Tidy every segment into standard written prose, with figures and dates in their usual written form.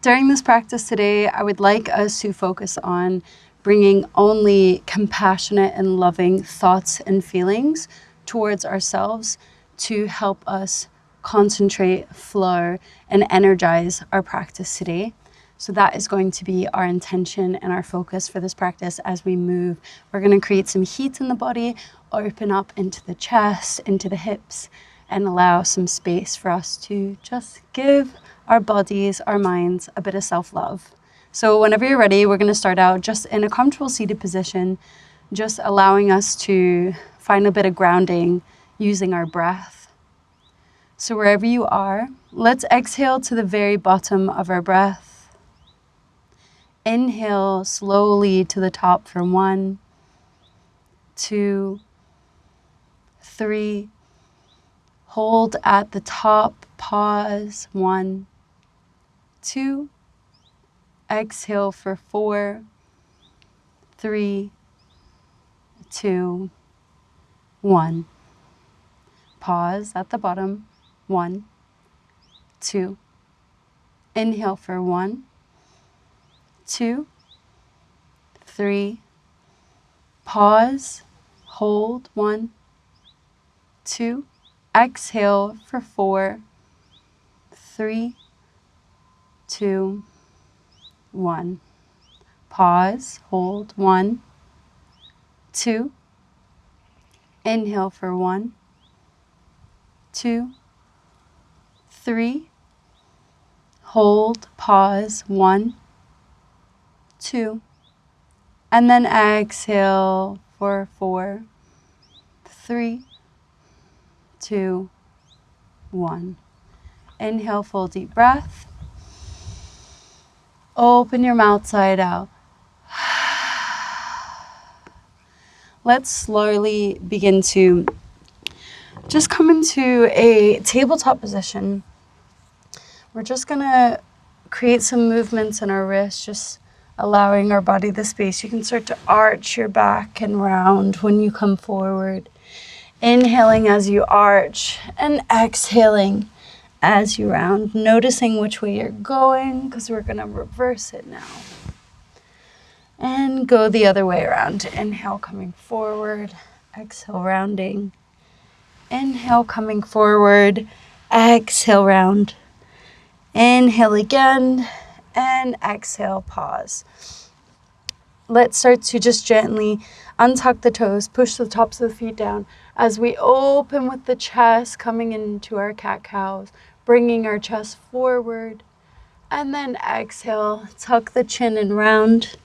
During this practice today, I would like us to focus on bringing only compassionate and loving thoughts and feelings towards ourselves to help us concentrate, flow, and energize our practice today. So that is going to be our intention and our focus for this practice as we move. We're going to create some heat in the body, open up into the chest, into the hips, and allow some space for us to just give our bodies, our minds, a bit of self-love. So whenever you're ready, we're going to start out just in a comfortable seated position, just allowing us to find a bit of grounding using our breath. So wherever you are, let's exhale to the very bottom of our breath. Inhale slowly to the top for 1, 2, 3. Hold at the top, pause, 1, 2. Exhale for 4, 3, 2, 1. Pause at the bottom, 1, 2. Inhale for 1, 2, 3. Pause, hold, 1, 2. Exhale for 4, 3, 2, 1. Pause, hold, 1, 2. Inhale for 1, 2, 3. Hold, pause, 1, 2. And then exhale for 4, 3, 2, 1. Inhale, full deep breath. Open your mouth side out. Let's slowly begin to just come into a tabletop position. We're just going to create some movements in our wrists, just allowing our body the space. You can start to arch your back and round when you come forward. Inhaling as you arch and exhaling as you round, noticing which way you're going, because we're going to reverse it now. And go the other way around. Inhale, coming forward. Exhale, rounding. Inhale, coming forward. Exhale, round. Inhale again. And exhale, pause. Let's start to just gently untuck the toes, push the tops of the feet down as we open with the chest, coming into our cat-cows, bringing our chest forward. And then exhale, tuck the chin and round.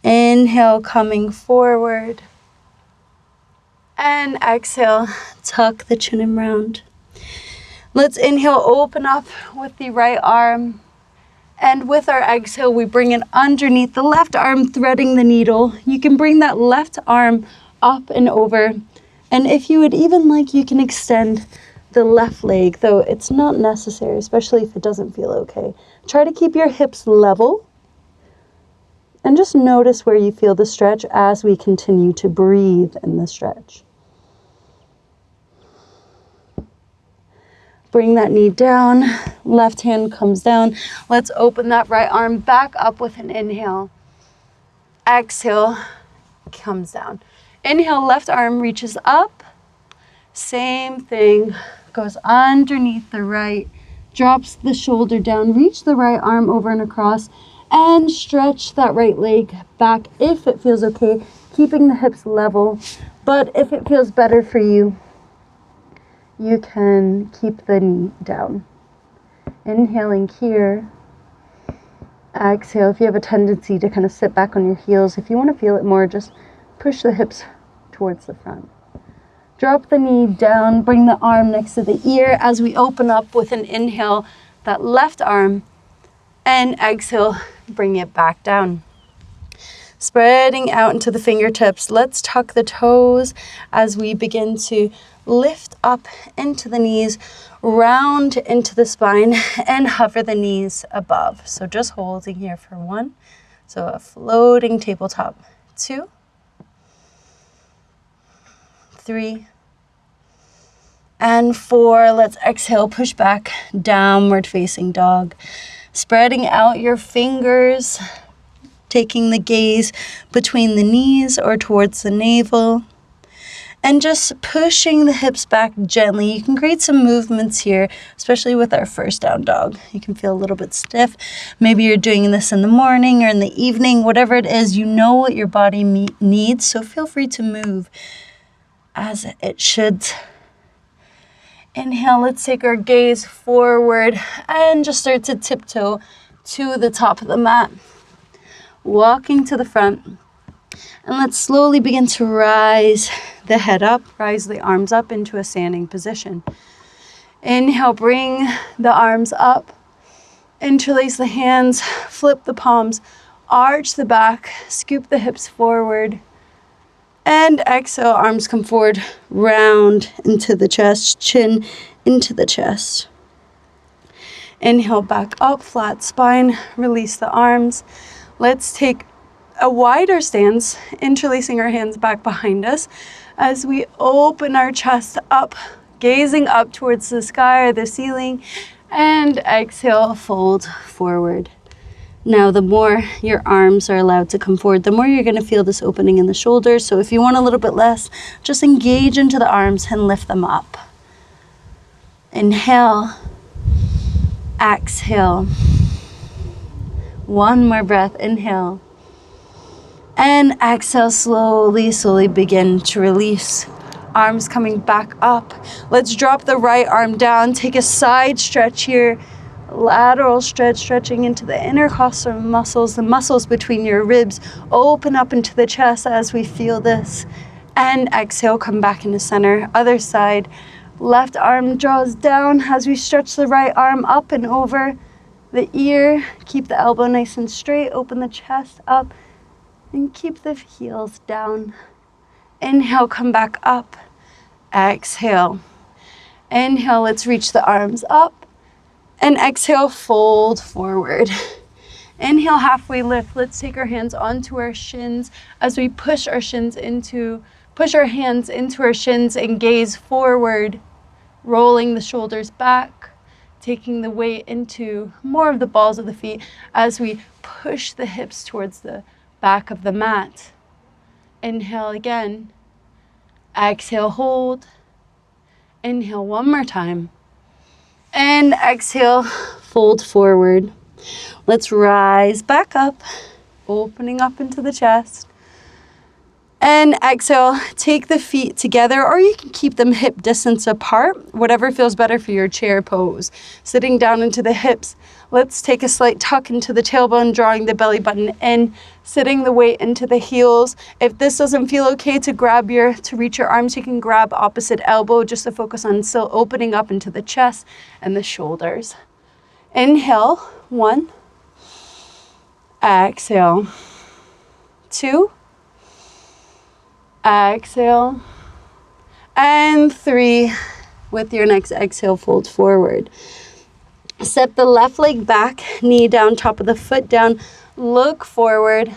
Inhale, coming forward. And exhale, tuck the chin and round. Let's inhale, open up with the right arm. And with our exhale, we bring it underneath the left arm, threading the needle. You can bring that left arm up and over. And if you would even like, you can extend the left leg, though it's not necessary, especially if it doesn't feel okay. Try to keep your hips level. And just notice where you feel the stretch as we continue to breathe in the stretch. Bring that knee down, left hand comes down. Let's open that right arm back up with an inhale. Exhale, comes down. Inhale, left arm reaches up. Same thing, goes underneath the right, drops the shoulder down, reach the right arm over and across, and stretch that right leg back if it feels okay, keeping the hips level. But if it feels better for you, you can keep the knee down. Inhaling here. Exhale. If you have a tendency to kind of sit back on your heels, if you want to feel it more, just push the hips towards the front. Drop the knee down, bring the arm next to the ear as we open up with an inhale, that left arm, and exhale, bring it back down. Spreading out into the fingertips, let's tuck the toes as we begin to lift up into the knees, round into the spine, and hover the knees above. So just holding here for 1. So a floating tabletop. 2, 3, and 4. Let's exhale, push back, downward facing dog. Spreading out your fingers, taking the gaze between the knees or towards the navel. And just pushing the hips back gently. You can create some movements here, especially with our first down dog. You can feel a little bit stiff. Maybe you're doing this in the morning or in the evening, whatever it is, you know what your body needs, so feel free to move as it should. Inhale, let's take our gaze forward and just start to tiptoe to the top of the mat. Walking to the front. And let's slowly begin to rise the head up, rise the arms up into a standing position. Inhale, bring the arms up, interlace the hands, flip the palms, arch the back, scoop the hips forward. And exhale, arms come forward, round into the chest, chin into the chest. Inhale, back up, flat spine, release the arms. Let's take a wider stance, interlacing our hands back behind us as we open our chest up, gazing up towards the sky or the ceiling, and exhale, fold forward. Now, the more your arms are allowed to come forward, the more you're going to feel this opening in the shoulders. So if you want a little bit less, just engage into the arms and lift them up. Inhale, exhale. One more breath, inhale. And exhale, slowly begin to release. Arms coming back up. Let's drop the right arm down. Take a side stretch here. Lateral stretch, stretching into the intercostal muscles, the muscles between your ribs. Open up into the chest as we feel this. And exhale, come back into center. Other side. Left arm draws down as we stretch the right arm up and over the ear. Keep the elbow nice and straight. Open the chest up. And keep the heels down. Inhale, come back up. Exhale. Inhale, let's reach the arms up. And exhale, fold forward. Inhale, halfway lift. Let's take our hands onto our shins as we push our hands into our shins and gaze forward. Rolling the shoulders back. Taking the weight into more of the balls of the feet as we push the hips towards the back of the mat. Inhale again. Exhale, hold. Inhale one more time. And exhale, fold forward. Let's rise back up, opening up into the chest. And exhale, take the feet together, or you can keep them hip distance apart, whatever feels better for your chair pose. Sitting down into the hips. Let's take a slight tuck into the tailbone, drawing the belly button in, sitting the weight into the heels. If this doesn't feel okay to reach your arms, you can grab opposite elbow just to focus on still opening up into the chest and the shoulders. Inhale, 1. Exhale, 2. Exhale. And 3. With your next exhale, fold forward. Step the left leg back, knee down, top of the foot down, look forward.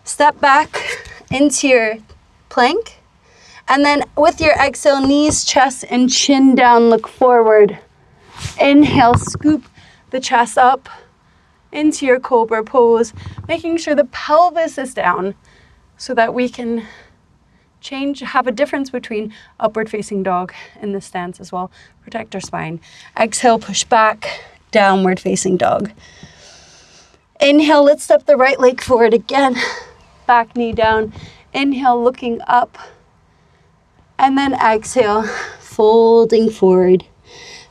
Step back into your plank. And then with your exhale, knees, chest, and chin down, look forward. Inhale, scoop the chest up into your cobra pose, making sure the pelvis is down so that we can have a difference between upward facing dog in this stance as well. Protect our spine. Exhale, push back, downward facing dog. Inhale, let's step the right leg forward again. Back knee down. Inhale, looking up. And then exhale, folding forward.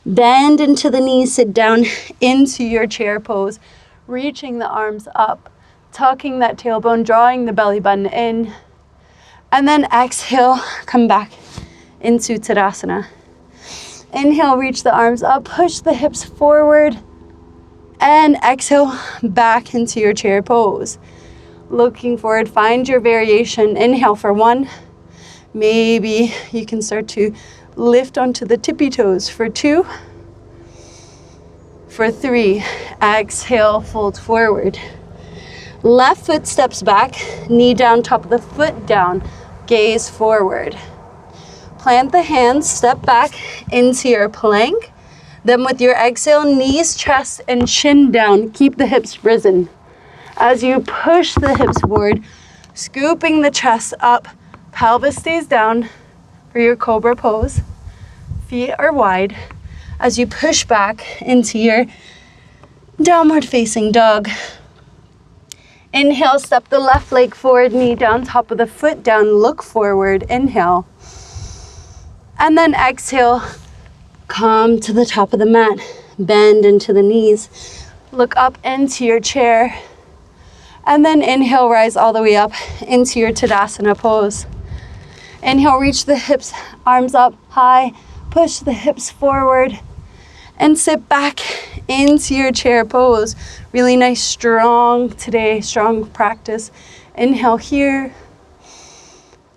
Bend into the knees, sit down into your chair pose. Reaching the arms up, tucking that tailbone, drawing the belly button in. And then exhale, come back into Tadasana. Inhale, reach the arms up, push the hips forward. And exhale, back into your chair pose. Looking forward, find your variation. Inhale for 1. Maybe you can start to lift onto the tippy toes for 2. For 3, exhale, fold forward. Left foot steps back, knee down, top of the foot down, gaze forward. Plant the hands, step back into your plank. Then with your exhale, knees, chest, and chin down. Keep the hips risen. As you push the hips forward, scooping the chest up, pelvis stays down for your cobra pose. Feet are wide. As you push back into your downward facing dog. Inhale, step the left leg forward, knee down, top of the foot down, look forward, inhale. And then exhale, come to the top of the mat, bend into the knees, look up into your chair, and then inhale, rise all the way up into your Tadasana pose. Inhale, reach the hips, arms up high, push the hips forward, and sit back into your chair pose. Really nice, strong today, strong practice. Inhale here.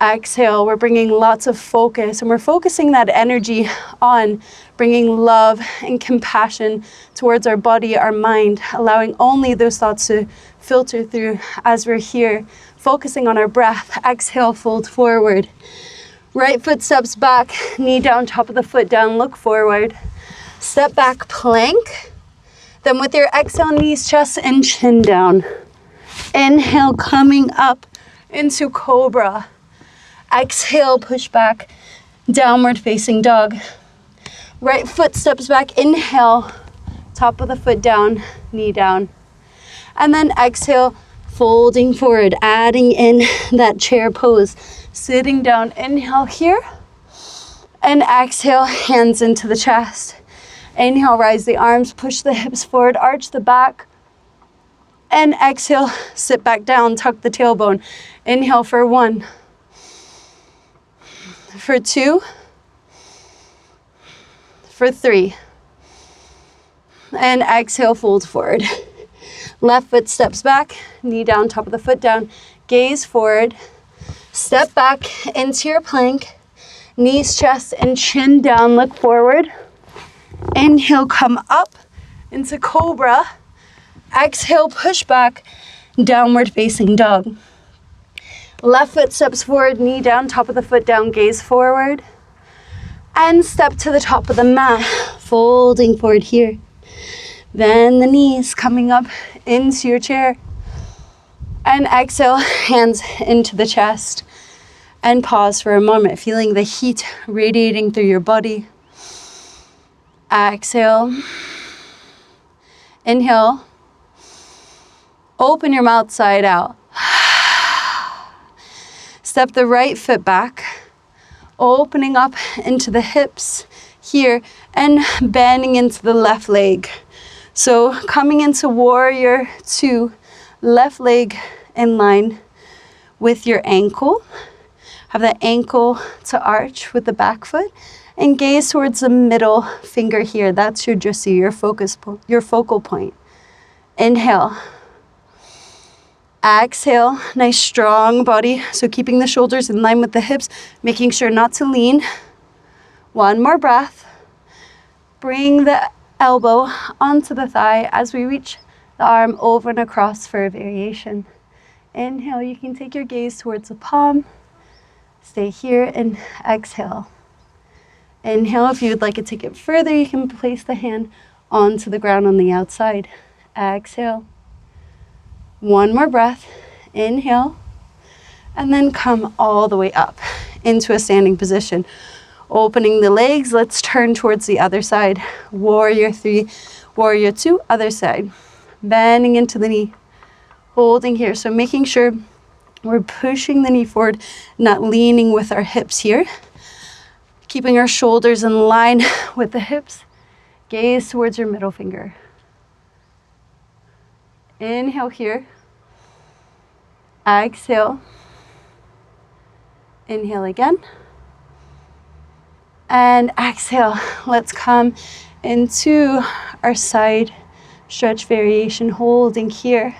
Exhale, we're bringing lots of focus, and we're focusing that energy on bringing love and compassion towards our body, our mind, allowing only those thoughts to filter through as we're here, focusing on our breath. Exhale, fold forward. Right foot steps back, knee down, top of the foot down, look forward. Step back, plank. Then with your exhale, knees, chest, and chin down. Inhale, coming up into cobra. Exhale, push back, downward facing dog. Right foot steps back, inhale, top of the foot down, knee down. And then exhale, folding forward, adding in that chair pose. Sitting down, inhale here. And exhale, hands into the chest. Inhale, rise the arms, push the hips forward, arch the back. And exhale, sit back down, tuck the tailbone. Inhale for 1. For 2. For 3. And exhale, fold forward. Left foot steps back, knee down, top of the foot down, gaze forward. Step back into your plank, knees, chest, and chin down, look forward. Inhale, come up into cobra. Exhale, push back, downward facing dog. Left foot steps forward, knee down, top of the foot down, gaze forward. And step to the top of the mat, folding forward here. Then the knees coming up into your chair. And exhale, hands into the chest. And pause for a moment, feeling the heat radiating through your body. Exhale. Inhale. Open your mouth side out. Step the right foot back, opening up into the hips here and bending into the left leg. So coming into warrior 2, left leg in line with your ankle. Have the ankle to arch with the back foot and gaze towards the middle finger here. That's your drishti, your focal point. Inhale. Exhale, nice strong body. So keeping the shoulders in line with the hips, making sure not to lean. 1 more breath. Bring the elbow onto the thigh as we reach the arm over and across for a variation. Inhale, you can take your gaze towards the palm. Stay here and exhale. Inhale, if you would like to take it further, you can place the hand onto the ground on the outside. Exhale. 1 more breath. Inhale. And then come all the way up into a standing position. Opening the legs, let's turn towards the other side. Warrior 3, warrior 2, other side. Bending into the knee. Holding here. So making sure we're pushing the knee forward, not leaning with our hips here. Keeping our shoulders in line with the hips. Gaze towards your middle finger. Inhale here. Exhale. Inhale again. And exhale. Let's come into our side stretch variation, holding here.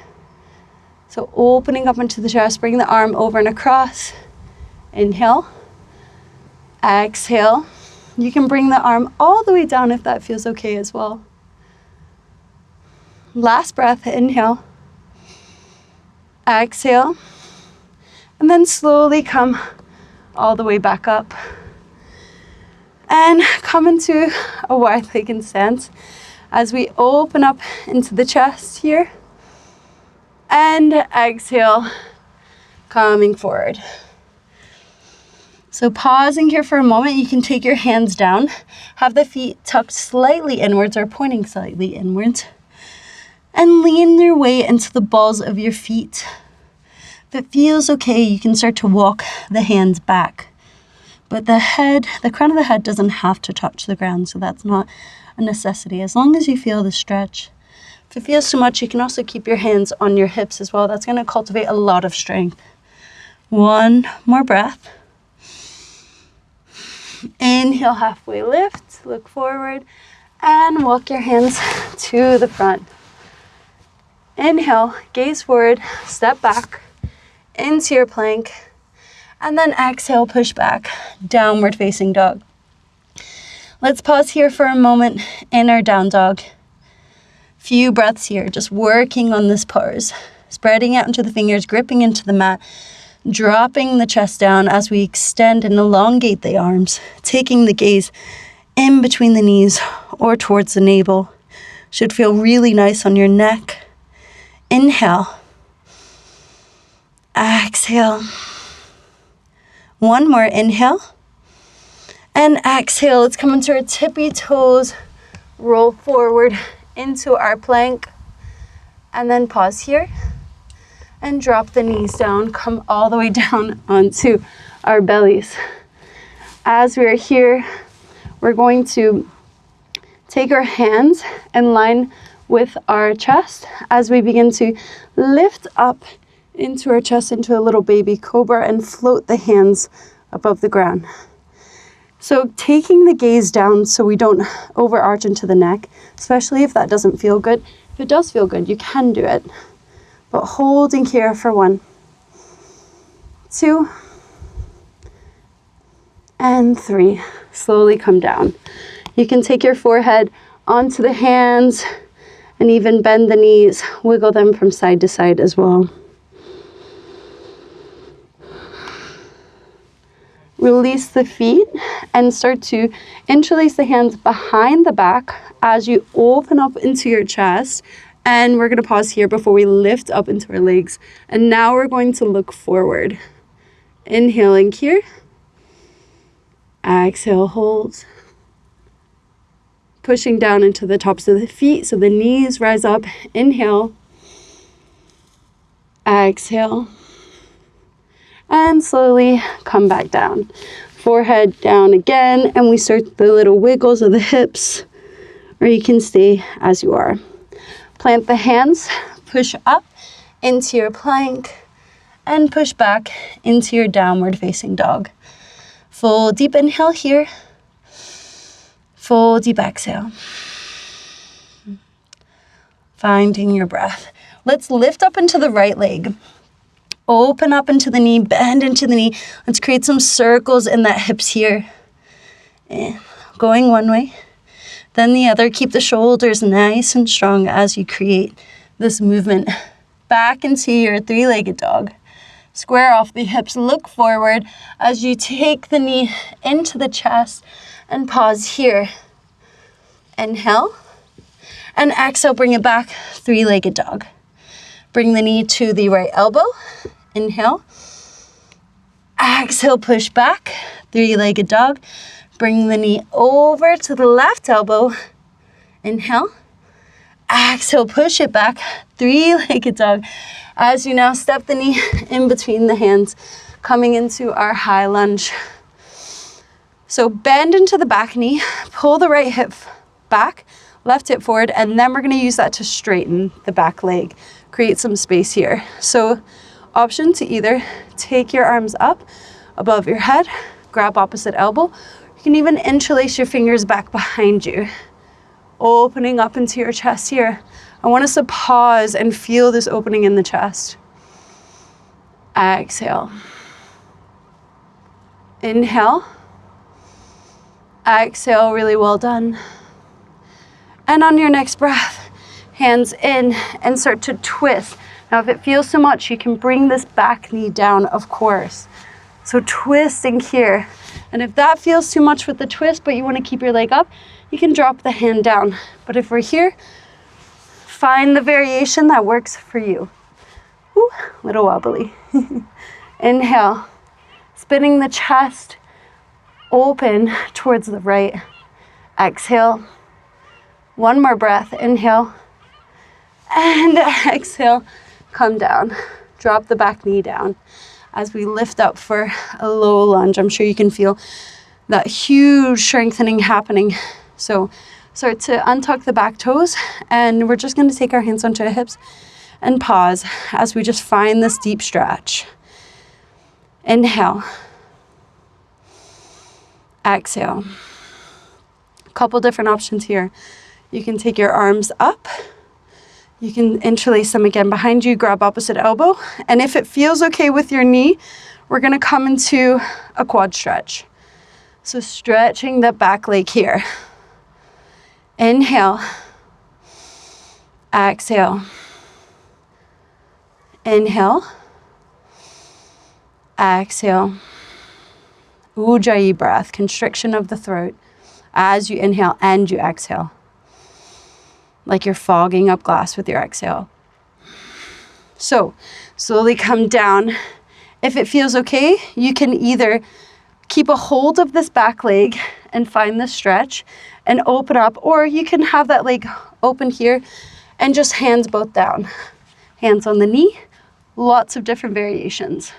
So opening up into the chest, bring the arm over and across. Inhale. Exhale. You can bring the arm all the way down if that feels okay as well. Last breath, inhale. Exhale. And then slowly come all the way back up. And come into a wide-legged stance as we open up into the chest here. And exhale, coming forward. So pausing here for a moment, you can take your hands down, have the feet tucked slightly inwards or pointing slightly inwards, and lean your way into the balls of your feet. If it feels okay, you can start to walk the hands back. But the crown of the head doesn't have to touch the ground, so that's not a necessity, as long as you feel the stretch. If it feels too much, you can also keep your hands on your hips as well. That's going to cultivate a lot of strength. One more breath. Inhale, halfway lift, look forward, and walk your hands to the front. Inhale, gaze forward, step back into your plank, and then exhale, push back, downward facing dog. Let's pause here for a moment in our down dog. Few breaths here, just working on this pose, spreading out into the fingers, gripping into the mat, dropping the chest down as we extend and elongate the arms, taking the gaze in between the knees or towards the navel. Should feel really nice on your neck. Inhale. Exhale. One more inhale. And exhale. Let's come into our tippy toes. Roll forward into our plank. And then pause here. And drop the knees down, come all the way down onto our bellies. As we're here, we're going to take our hands in line with our chest as we begin to lift up into our chest, into a little baby cobra, and float the hands above the ground. So taking the gaze down so we don't overarch into the neck, especially if that doesn't feel good. If it does feel good, you can do it. But holding here for 1, 2, and 3. Slowly come down. You can take your forehead onto the hands and even bend the knees, wiggle them from side to side as well. Release the feet and start to interlace the hands behind the back as you open up into your chest. And we're going to pause here before we lift up into our legs. And now we're going to look forward. Inhaling here. Exhale, hold. Pushing down into the tops of the feet so the knees rise up. Inhale. Exhale. And slowly come back down. Forehead down again. And we start the little wiggles of the hips. Or you can stay as you are. Plant the hands, push up into your plank, and push back into your downward facing dog. Full deep inhale here. Full deep exhale. Finding your breath. Let's lift up into the right leg. Open up into the knee, bend into the knee. Let's create some circles in that hips here. And going one way. Then the other. Keep the shoulders nice and strong as you create this movement. Back into your three-legged dog. Square off the hips, look forward as you take the knee into the chest and pause here. Inhale. And exhale, bring it back, three-legged dog. Bring the knee to the right elbow. Inhale. Exhale, push back, three-legged dog. Bring the knee over to the left elbow. Inhale. Exhale, push it back, three-legged dog. As you now step the knee in between the hands, coming into our high lunge. So bend into the back knee, pull the right hip back, left hip forward, and then we're going to use that to straighten the back leg. Create some space here. So option to either take your arms up above your head, grab opposite elbow. You can even interlace your fingers back behind you, opening up into your chest here. I want us to pause and feel this opening in the chest. Exhale. Inhale. Exhale, really well done. And on your next breath, hands in and start to twist. Now, if it feels too much, you can bring this back knee down, of course. So twisting here And if that feels too much with the twist, but you want to keep your leg up, you can drop the hand down. But if we're here, find the variation that works for you. Ooh, little wobbly. Inhale, spinning the chest open towards the right. Exhale. One more breath. Inhale. And exhale. Come down. Drop the back knee down as we lift up for a low lunge. I'm sure you can feel that huge strengthening happening. So start to untuck the back toes, and we're just going to take our hands onto our hips and pause as we just find this deep stretch. Inhale. Exhale. A couple different options here. You can take your arms up. You can interlace them again behind you, grab opposite elbow. And if it feels okay with your knee, we're going to come into a quad stretch. So stretching the back leg here. Inhale. Exhale. Inhale. Exhale. Ujjayi breath, constriction of the throat as you inhale and you exhale. Like you're fogging up glass with your exhale. So slowly come down. If it feels okay, you can either keep a hold of this back leg and find the stretch and open up, or you can have that leg open here and just hands both down. Hands on the knee, lots of different variations.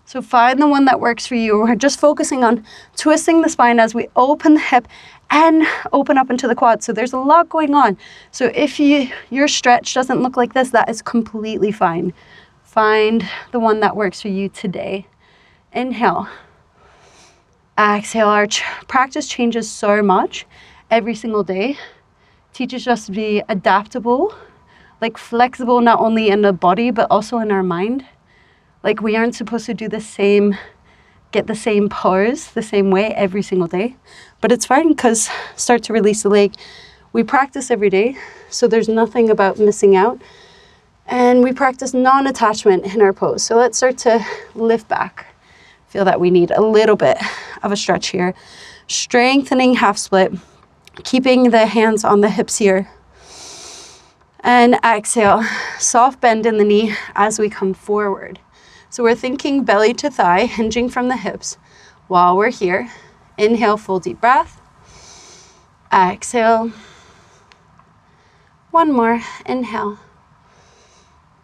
So find the one that works for you. We're just focusing on twisting the spine as we open the hip and open up into the quad. So there's a lot going on. So if your stretch doesn't look like this, that is completely fine. Find the one that works for you today. Inhale. Exhale. Our practice changes so much every single day. Teaches us to be adaptable, like flexible, not only in the body, but also in our mind. Like we aren't supposed to do get the same pose the same way every single day. But it's fine because start to release the leg. We practice every day, so there's nothing about missing out. And we practice non-attachment in our pose. So let's start to lift back. Feel that we need a little bit of a stretch here. Strengthening half split, keeping the hands on the hips here. And exhale, soft bend in the knee as we come forward. So we're thinking belly to thigh, hinging from the hips while we're here. Inhale, full deep breath. Exhale. One more. Inhale.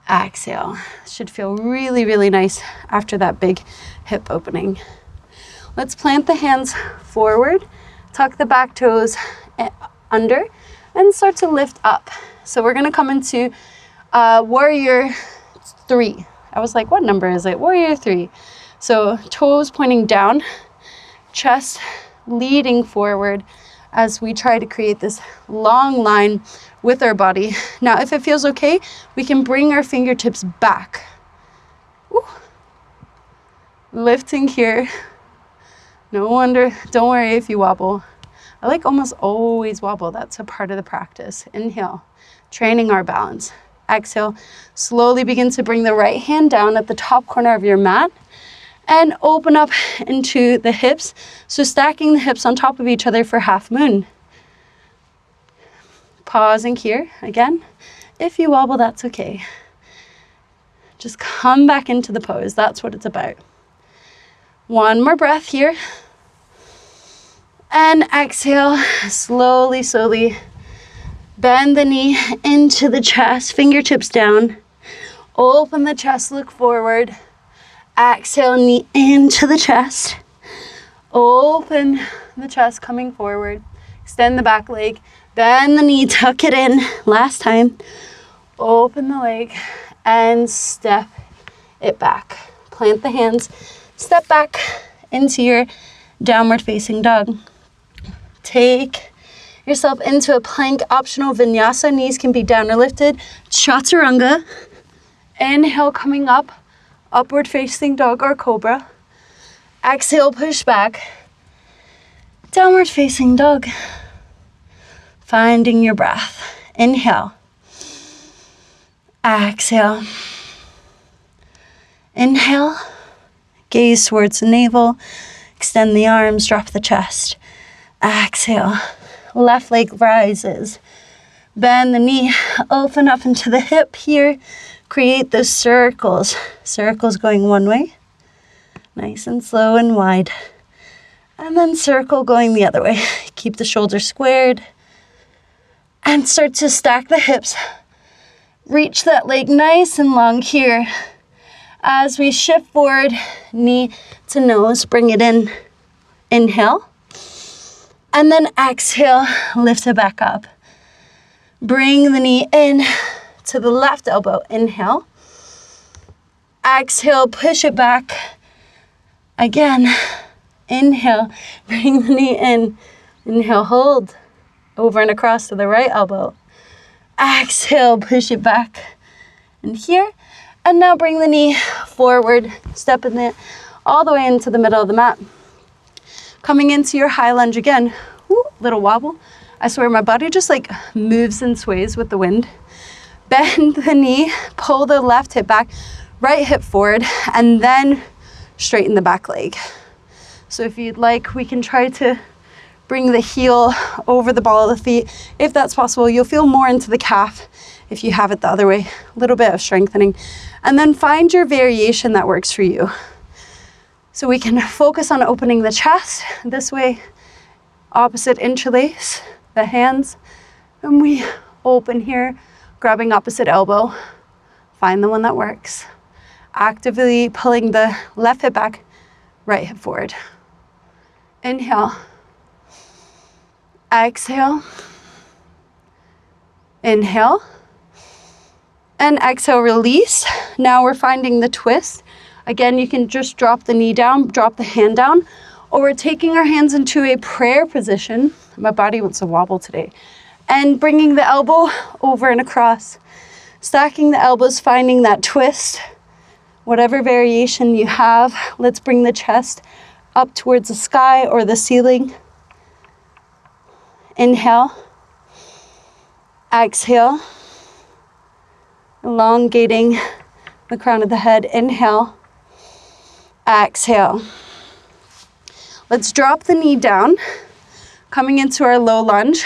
Exhale. Should feel really, really nice after that big hip opening. Let's plant the hands forward, tuck the back toes under, and start to lift up. So we're going to come into warrior 3. I was like, what number is it? Warrior 3. So toes pointing down, chest leading forward as we try to create this long line with our body. Now, if it feels okay, we can bring our fingertips back. Ooh. Lifting here. No wonder, don't worry if you wobble. I like almost always wobble. That's a part of the practice. Inhale, training our balance. Exhale, slowly begin to bring the right hand down at the top corner of your mat and open up into the hips. So stacking the hips on top of each other for half moon. Pausing here again. If you wobble, that's okay. Just come back into the pose. That's what it's about. One more breath here. And exhale, slowly, slowly. Bend the knee into the chest, fingertips down. Open the chest, look forward. Exhale, knee into the chest. Open the chest, coming forward. Extend the back leg. Bend the knee, tuck it in. Last time. Open the leg and step it back. Plant the hands. Step back into your downward facing dog. Take yourself into a plank, optional vinyasa. Knees can be down or lifted. Chaturanga. Inhale, coming up. Upward facing dog or cobra. Exhale, push back. Downward facing dog. Finding your breath. Inhale. Exhale. Inhale. Gaze towards the navel. Extend the arms, drop the chest. Exhale. Left leg rises. Bend the knee, open up into the hip here. Create those circles. Circles going one way. Nice and slow and wide. And then circle going the other way. Keep the shoulders squared. And start to stack the hips. Reach that leg nice and long here. As we shift forward, knee to nose, bring it in. Inhale. And then exhale, lift it back up. Bring the knee in to the left elbow. Inhale. Exhale, push it back. Again, inhale, bring the knee in. Inhale, hold. Over and across to the right elbow. Exhale, push it back. And here. And now bring the knee forward. Step in it all the way into the middle of the mat. Coming into your high lunge again. Ooh, little wobble. I swear my body just like moves and sways with the wind. Bend the knee, pull the left hip back, right hip forward, and then straighten the back leg. So if you'd like, we can try to bring the heel over the ball of the feet. If that's possible, you'll feel more into the calf if you have it the other way. A little bit of strengthening. And then find your variation that works for you. So we can focus on opening the chest this way. Opposite interlace the hands. And we open here, grabbing opposite elbow. Find the one that works. Actively pulling the left hip back, right hip forward. Inhale. Exhale. Inhale. And exhale, release. Now we're finding the twist. Again, you can just drop the knee down, drop the hand down, or we're taking our hands into a prayer position. My body wants to wobble today. And bringing the elbow over and across. Stacking the elbows, finding that twist. Whatever variation you have, let's bring the chest up towards the sky or the ceiling. Inhale. Exhale. Elongating the crown of the head. Inhale. Exhale. Let's drop the knee down. Coming into our low lunge.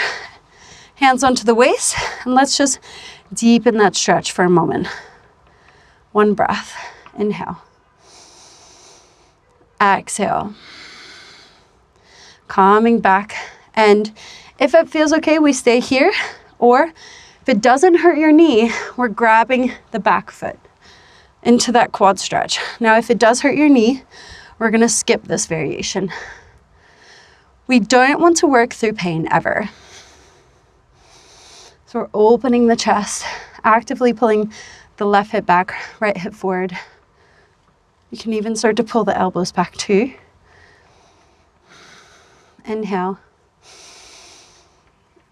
Hands onto the waist. And let's just deepen that stretch for a moment. One breath. Inhale. Exhale. Calming back. And if it feels okay, we stay here. Or if it doesn't hurt your knee, we're grabbing the back foot into that quad stretch. Now, if it does hurt your knee, we're going to skip this variation. We don't want to work through pain ever. So we're opening the chest, actively pulling the left hip back, right hip forward. You can even start to pull the elbows back too. Inhale.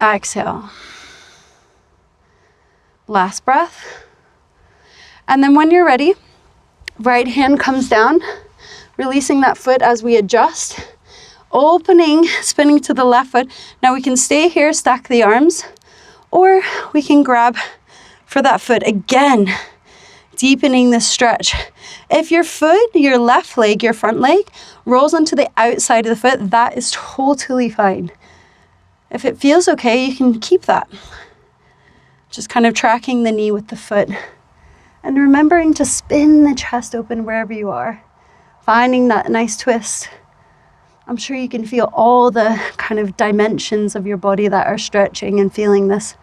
Exhale. Last breath. And then when you're ready, right hand comes down, releasing that foot as we adjust. Opening, spinning to the left foot. Now we can stay here, stack the arms, or we can grab for that foot again, deepening the stretch. If your foot, your left leg, your front leg, rolls onto the outside of the foot, that is totally fine. If it feels okay, you can keep that. Just kind of tracking the knee with the foot and remembering to spin the chest open wherever you are, finding that nice twist. I'm sure you can feel all the kind of dimensions of your body that are stretching and feeling this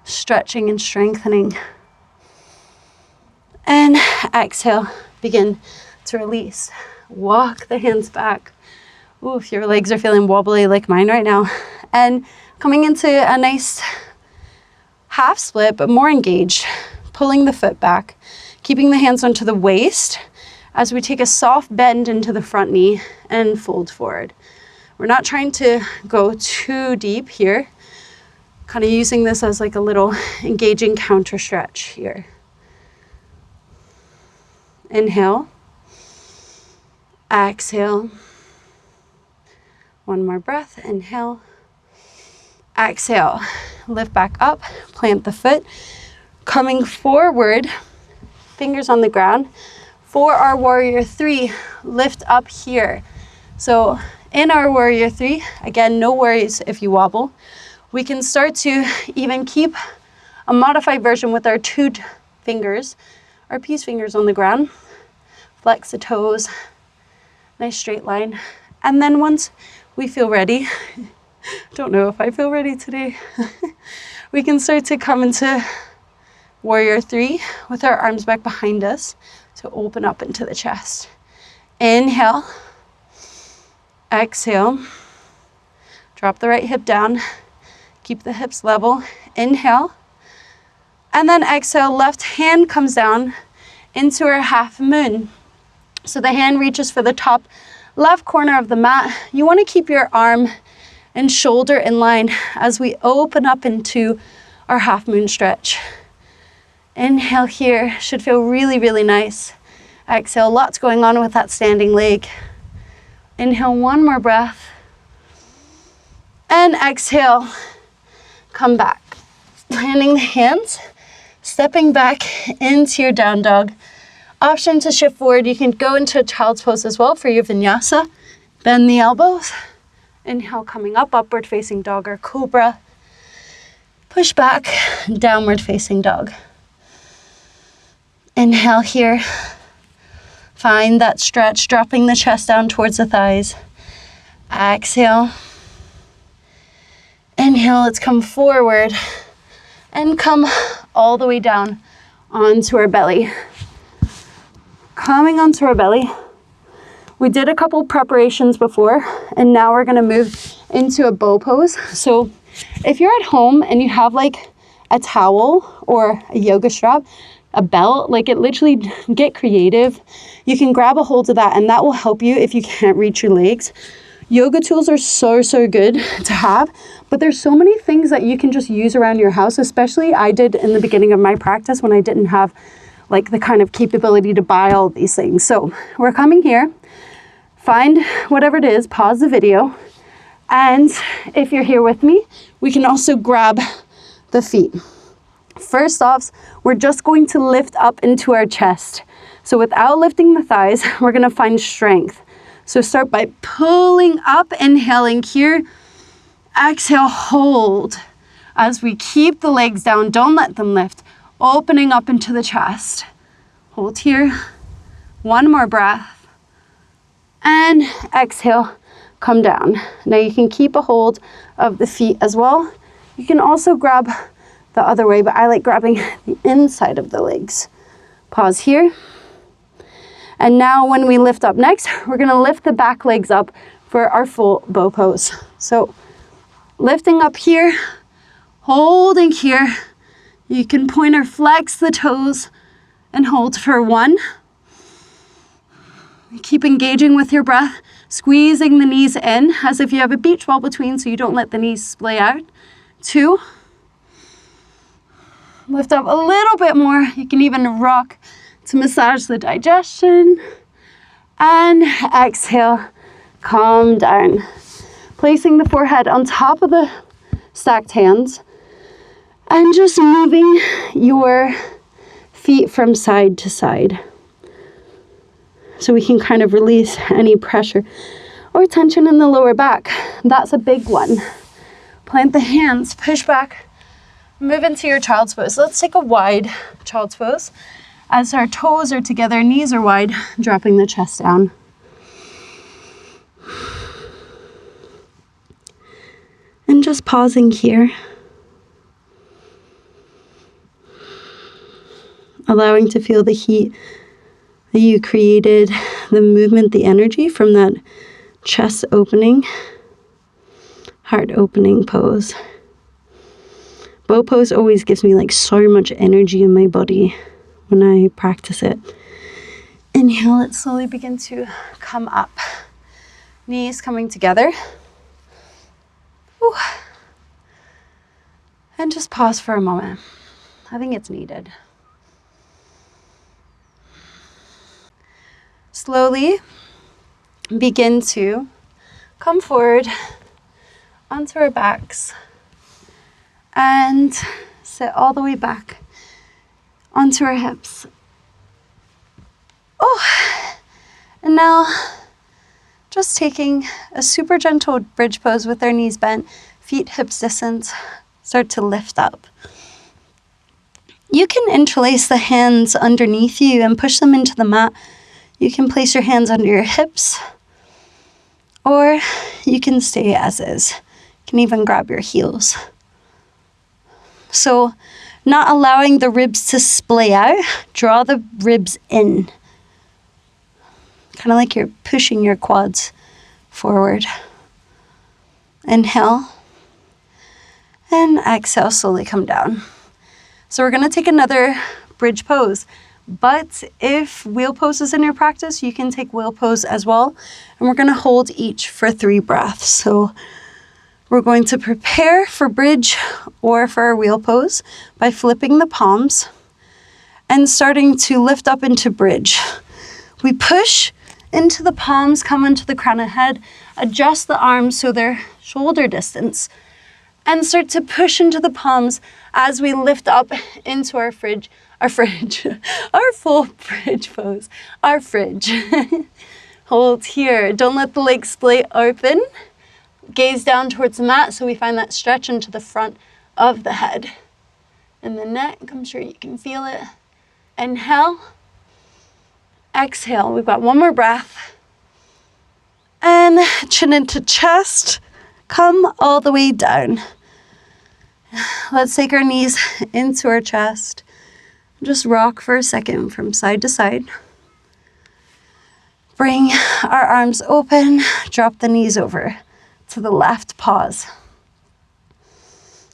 stretching and strengthening. And exhale, begin to release. Walk the hands back. Ooh, if your legs are feeling wobbly like mine right now. And coming into a nice half split, but more engaged. Pulling the foot back, keeping the hands onto the waist as we take a soft bend into the front knee and fold forward. We're not trying to go too deep here. Kind of using this as like a little engaging counter stretch here. Inhale. Exhale. One more breath. Inhale. Exhale. Lift back up. Plant the foot. Coming forward. Fingers on the ground. For our warrior 3, lift up here. So in our warrior three, again, no worries if you wobble. We can start to even keep a modified version with our 2 fingers, our peace fingers on the ground. Flex the toes, nice straight line. And then once we feel ready, don't know if I feel ready today, we can start to come into warrior three with our arms back behind us to open up into the chest. Inhale, exhale, drop the right hip down, keep the hips level. Inhale, and then exhale, left hand comes down into our half moon. So the hand reaches for the top left corner of the mat. You want to keep your arm and shoulder in line as we open up into our half moon stretch. Inhale here, should feel really, really nice. Exhale, lots going on with that standing leg. Inhale, one more breath. And exhale, come back. Landing the hands, stepping back into your down dog. Option to shift forward. You can go into a child's pose as well for your vinyasa. Bend the elbows. Inhale, coming up, upward facing dog or cobra. Push back, downward facing dog. Inhale here. Find that stretch, dropping the chest down towards the thighs. Exhale. Inhale, let's come forward and come all the way down onto our belly. Coming onto our belly. We did a couple preparations before, and now we're gonna move into a bow pose. So if you're at home and you have like a towel or a yoga strap, a belt, like it literally, get creative. You can grab a hold of that and that will help you if you can't reach your legs. Yoga tools are so good to have, but there's so many things that you can just use around your house, especially I did in the beginning of my practice when I didn't have like the kind of capability to buy all these things. So we're coming here, find whatever it is, pause the video, and if you're here with me, we can also grab the feet. First off, we're just going to lift up into our chest. So without lifting the thighs, we're gonna find strength. So start by pulling up, inhaling here, exhale, hold. As we keep the legs down, don't let them lift. Opening up into the chest. Hold here. One more breath. And exhale, come down. Now you can keep a hold of the feet as well. You can also grab the other way, but I like grabbing the inside of the legs. Pause here. And now when we lift up next, we're gonna lift the back legs up for our full bow pose. So lifting up here, holding here. You can point or flex the toes and hold for 1. Keep engaging with your breath, squeezing the knees in as if you have a beach ball between so you don't let the knees splay out. 2. Lift up a little bit more. You can even rock to massage the digestion. And exhale, calm down. Placing the forehead on top of the stacked hands. And just moving your feet from side to side. So we can kind of release any pressure or tension in the lower back. That's a big one. Plant the hands, push back, move into your child's pose. So let's take a wide child's pose. As our toes are together, knees are wide, dropping the chest down. And just pausing here. Allowing to feel the heat that you created, the movement, the energy from that chest opening, heart opening pose. Bow pose always gives me like so much energy in my body when I practice it. Inhale, let's slowly begin to come up. Knees coming together. Ooh. And just pause for a moment. I think it's needed. Slowly begin to come forward onto our backs and sit all the way back onto our hips. Oh, and now Just taking a super gentle bridge pose with our knees bent, feet hips distance, start to lift up. You can interlace the hands underneath you and push them into the mat. You can place your hands under your hips, or you can stay as is. You can even grab your heels. So, not allowing the ribs to splay out, draw the ribs in. Kind of like you're pushing your quads forward. Inhale, and exhale, slowly come down. So we're going to take another bridge pose. But if wheel pose is in your practice, you can take wheel pose as well. And we're going to hold each for 3 breaths. So we're going to prepare for bridge or for our wheel pose by flipping the palms and starting to lift up into bridge. We push into the palms, come into the crown of head, adjust the arms so they're shoulder distance, and start to push into the palms as we lift up into our full bridge pose, our fridge. Hold here. Don't let the legs split open. Gaze down towards the mat so we find that stretch into the front of the head. And the neck, I'm sure you can feel it. Inhale. Exhale. We've got one more breath. And chin into chest. Come all the way down. Let's take our knees into our chest. Just rock for a second from side to side. Bring our arms open. Drop the knees over to the left, pause.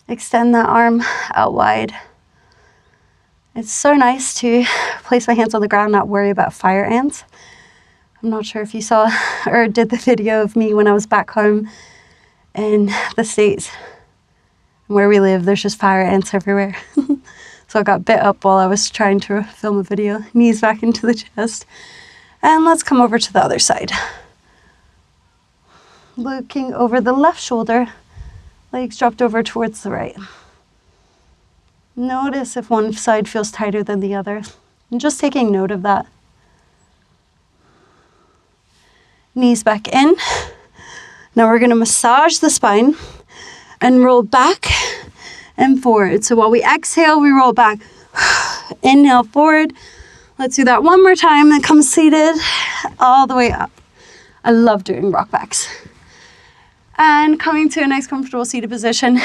Extend that arm out wide. It's so nice to place my hands on the ground, not worry about fire ants. I'm not sure if you saw or did the video of me when I was back home in the States. Where we live, there's just fire ants everywhere. So I got bit up while I was trying to film a video. Knees back into the chest. And let's come over to the other side. Looking over the left shoulder, legs dropped over towards the right. Notice if one side feels tighter than the other. And just taking note of that. Knees back in. Now we're going to massage the spine and roll back and forward. So while we exhale, we roll back. Inhale forward. Let's do that one more time and come seated all the way up. I love doing rock backs. And coming to a nice comfortable seated position.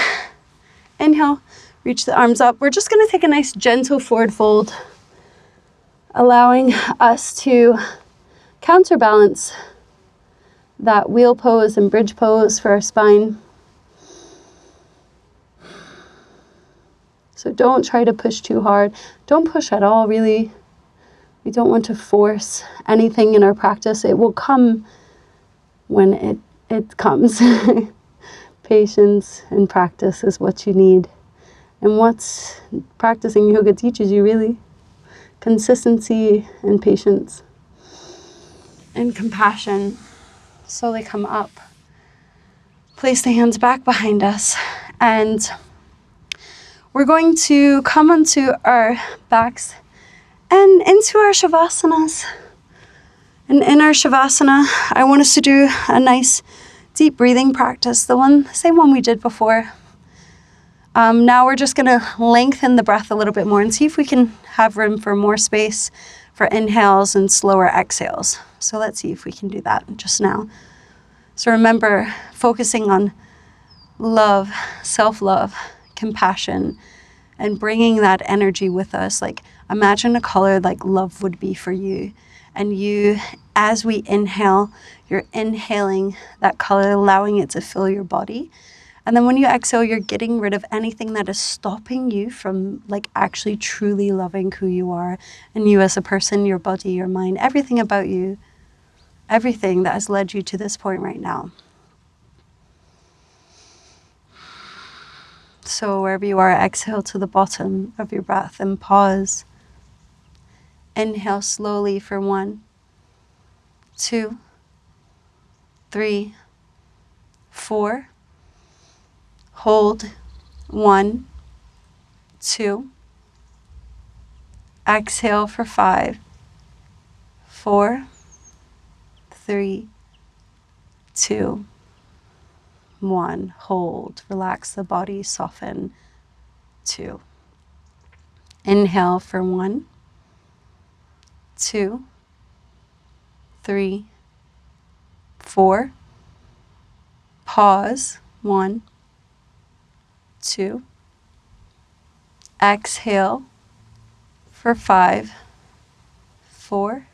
Inhale, reach the arms up. We're just going to take a nice gentle forward fold, allowing us to counterbalance that wheel pose and bridge pose for our spine. So don't try to push too hard. Don't push at all, really. We don't want to force anything in our practice. It will come when it comes. Patience and practice is what you need. And what's practicing yoga teaches you, really? Consistency and patience and compassion. Slowly come up. Place the hands back behind us. And we're going to come onto our backs and into our Shavasana. And in our Shavasana, I want us to do a nice deep breathing practice, the same one we did before. Now we're just going to lengthen the breath a little bit more and see if we can have room for more space for inhales and slower exhales. So let's see if we can do that just now. So remember, focusing on love, self-love, compassion, and bringing that energy with us. Like, imagine a color like love would be for you. And you, as we inhale, you're inhaling that color, allowing it to fill your body. And then when you exhale, you're getting rid of anything that is stopping you from like actually truly loving who you are and you as a person, your body, your mind, everything about you, everything that has led you to this point right now. So wherever you are, exhale to the bottom of your breath and pause. Inhale slowly for 1, 2, 3, 4. Hold 1, 2. Exhale for 5, 4, 3, 2, 1. Hold. Relax the body. Soften. 2. Inhale for 1, 2, 3, 4. Pause. 1, 2. Exhale for 5, 4,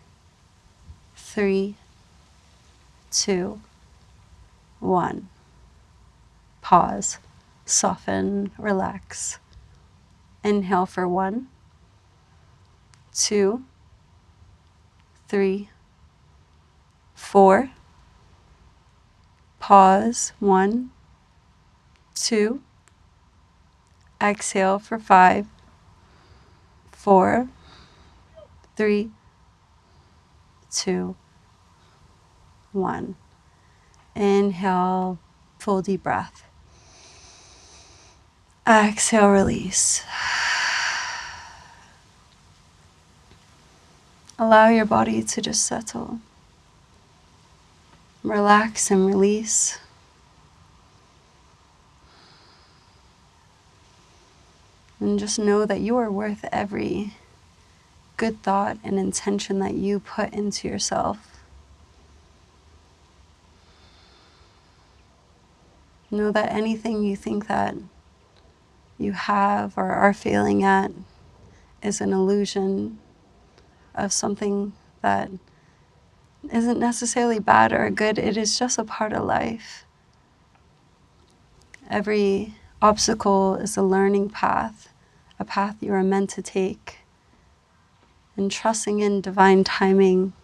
3, 2, 1. Pause. Soften. Relax. Inhale for 1, 2, 3, 4. Pause. 1, 2. Exhale for 5, 4, 3, 2, 1. Inhale, full deep breath. Exhale, release. Allow your body to just settle. Relax and release. And just know that you are worth every good thought and intention that you put into yourself. Know that anything you think that you have or are failing at is an illusion of something that isn't necessarily bad or good. It is just a part of life. Every obstacle is a learning path, a path you are meant to take. And trusting in divine timing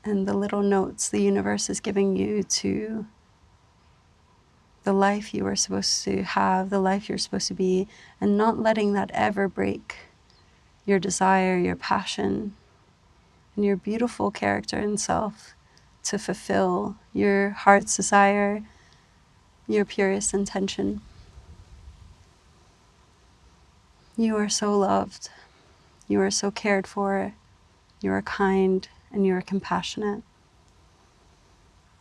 and the little notes the universe is giving you to the life you are supposed to have, the life you're supposed to be, and not letting that ever break your desire, your passion, and your beautiful character and self to fulfill your heart's desire, your purest intention. You are so loved. You are so cared for. You are kind and you are compassionate.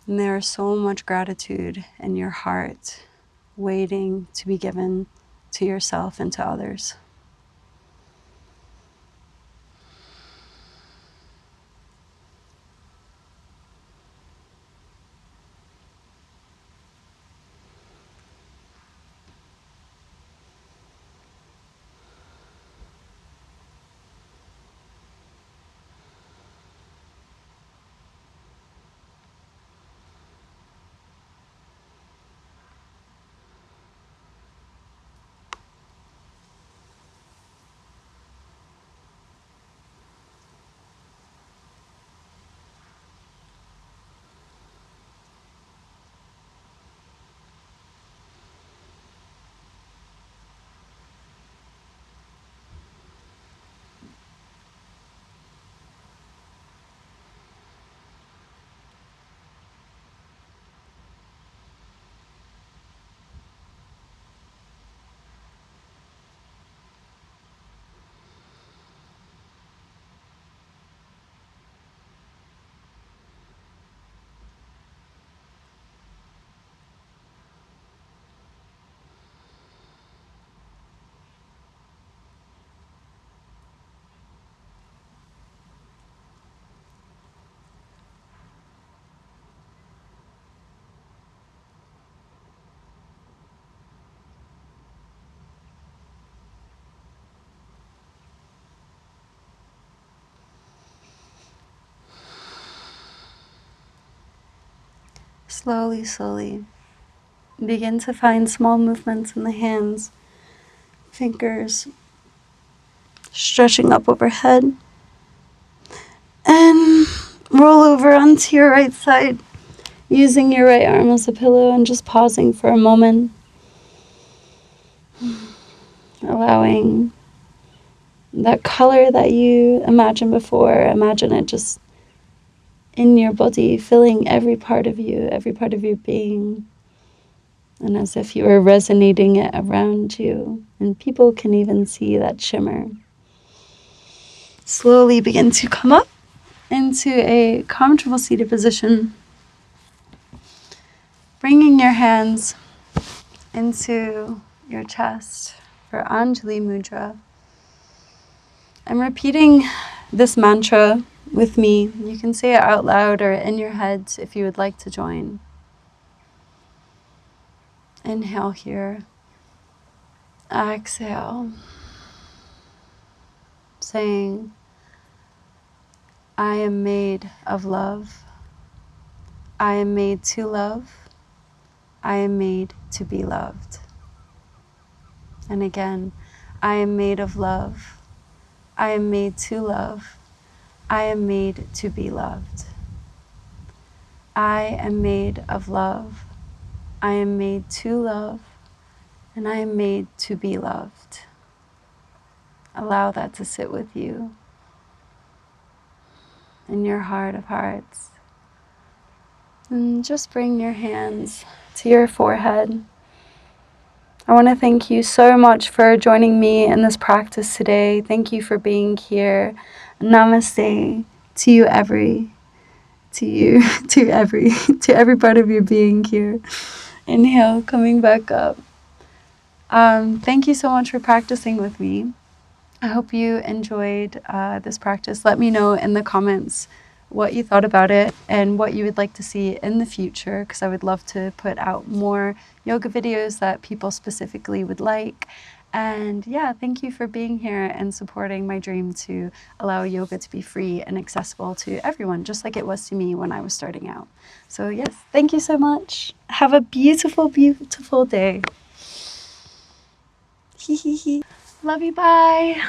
And there is so much gratitude in your heart waiting to be given to yourself and to others. Slowly, slowly, begin to find small movements in the hands, fingers, stretching up overhead. And roll over onto your right side, using your right arm as a pillow and just pausing for a moment. Allowing that color that you imagined before, imagine it just in your body, filling every part of you, every part of your being. And as if you were resonating it around you. And people can even see that shimmer. Slowly begin to come up into a comfortable seated position. Bringing your hands into your chest for Anjali Mudra. I'm repeating this mantra with me. You can say it out loud or in your head if you would like to join. Inhale here. Exhale. Saying, I am made of love. I am made to love. I am made to be loved. And again, I am made of love. I am made to love. I am made to be loved. I am made of love. I am made to love. And I am made to be loved. Allow that to sit with you in your heart of hearts. And just bring your hands to your forehead. I want to thank you so much for joining me in this practice today. Thank you for being here. Namaste to you, to every part of your being here. Inhale, coming back up. Thank you so much for practicing with me. I hope you enjoyed this practice. Let me know in the comments what you thought about it and what you would like to see in the future, because I would love to put out more yoga videos that people specifically would like. And yeah, thank you for being here and supporting my dream to allow yoga to be free and accessible to everyone, just like it was to me when I was starting out. So yes, thank you so much. Have a beautiful, beautiful day. Love you, bye.